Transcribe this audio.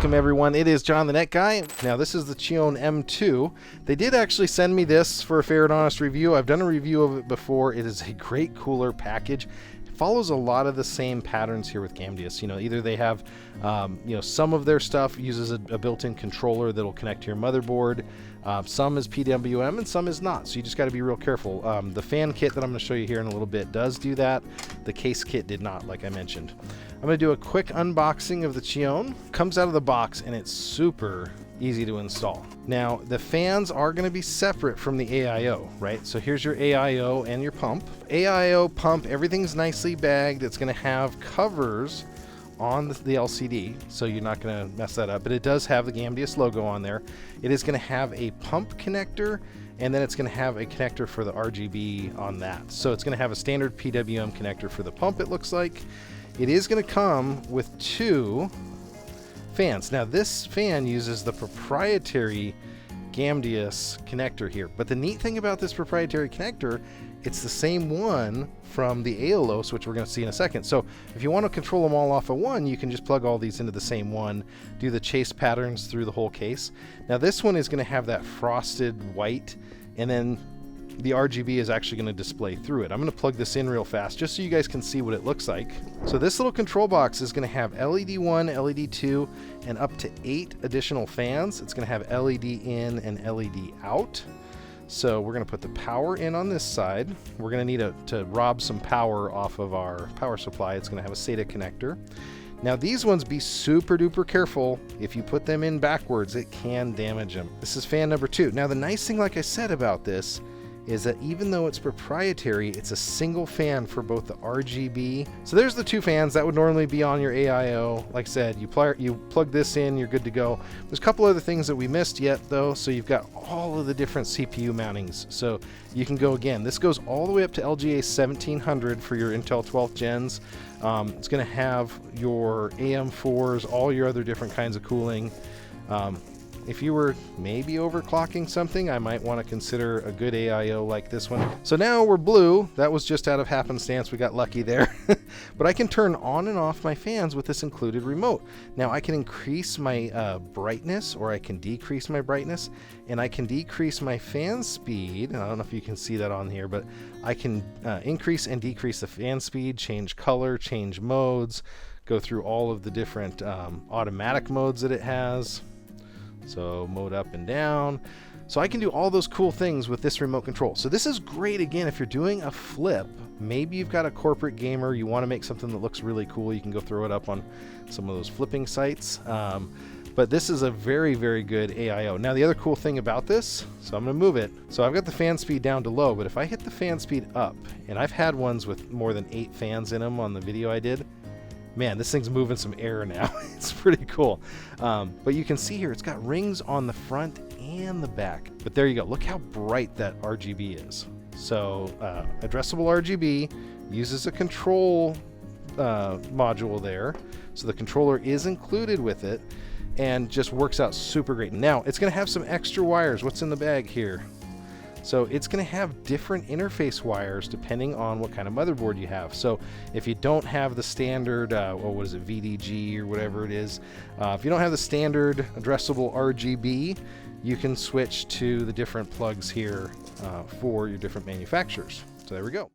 Welcome everyone, it is John the Net Guy. Now this is the Chione M2. They did actually send me this for a fair and honest review. I've done a review of it before. It is a great cooler package. It follows a lot of the same patterns here with Gamdias. Either they have, some of their stuff uses a built-in controller that'll connect to your motherboard. Some is PWM and some is not, so you just got to be real careful. The fan kit that I'm going to show you here in a little bit does do that. The case kit did not, like I mentioned. I'm going to do a quick unboxing of the Chione. Comes out of the box and it's super easy to install. Now the fans are going to be separate from the AIO, right? So here's your AIO and your pump. AIO pump, everything's nicely bagged. It's going to have covers on the LCD, so you're not going to mess that up, but it does have the Gamdias logo on there. It is going to have a pump connector, and then it's going to have a connector for the RGB on that. So it's going to have a standard PWM connector for the pump, it looks like. It is going to come with two fans. Now this fan uses the proprietary Gamdias connector here, but the neat thing about this proprietary connector, it's the same one from the AIO, which we're going to see in a second. So if you want to control them all off of one, you can just plug all these into the same one, do the chase patterns through the whole case. Now this one is going to have that frosted white, and then the RGB is actually going to display through it. I'm going to plug this in real fast just so you guys can see what it looks like. So this little control box is going to have LED 1, LED 2, and up to 8 additional fans. It's going to have LED in and LED out. So we're going to put the power in on this side. We're going to need to rob some power off of our power supply. It's going to have a SATA connector. Now these ones, be super duper careful. If you put them in backwards, it can damage them. This is fan number 2. Now the nice thing, like I said about this, is that even though it's proprietary, it's a single fan for both the RGB. So there's the two fans that would normally be on your AIO. Like I said, you plug this in, you're good to go. There's a couple other things that we missed yet though. So you've got all of the different CPU mountings. So you can go again. This goes all the way up to LGA 1700 for your Intel 12th gens. It's going to have your AM4s, all your other different kinds of cooling. If you were maybe overclocking something, I might want to consider a good AIO like this one. So now we're blue. That was just out of happenstance. We got lucky there. But I can turn on and off my fans with this included remote. Now I can increase my brightness, or I can decrease my brightness, and I can decrease my fan speed. And I don't know if you can see that on here, but I can increase and decrease the fan speed, change color, change modes, go through all of the different automatic modes that it has. So mode up and down. So I can do all those cool things with this remote control. So this is great again if you're doing a flip. Maybe you've got a corporate gamer, you want to make something that looks really cool. You can go throw it up on some of those flipping sites. But this is a very, very good AIO. Now the other cool thing about this, so I'm going to move it. So I've got the fan speed down to low, but if I hit the fan speed up, and I've had ones with more than 8 fans in them on the video I did, man, this thing's moving some air now. It's pretty cool. But you can see here, it's got rings on the front and the back. But there you go. Look how bright that RGB is. So addressable RGB uses a control module there. So the controller is included with it and just works out super great. Now it's going to have some extra wires. What's in the bag here? So it's going to have different interface wires depending on what kind of motherboard you have. So if you don't have the standard, what is it, VDG or whatever it is, if you don't have the standard addressable RGB, you can switch to the different plugs here for your different manufacturers. So there we go.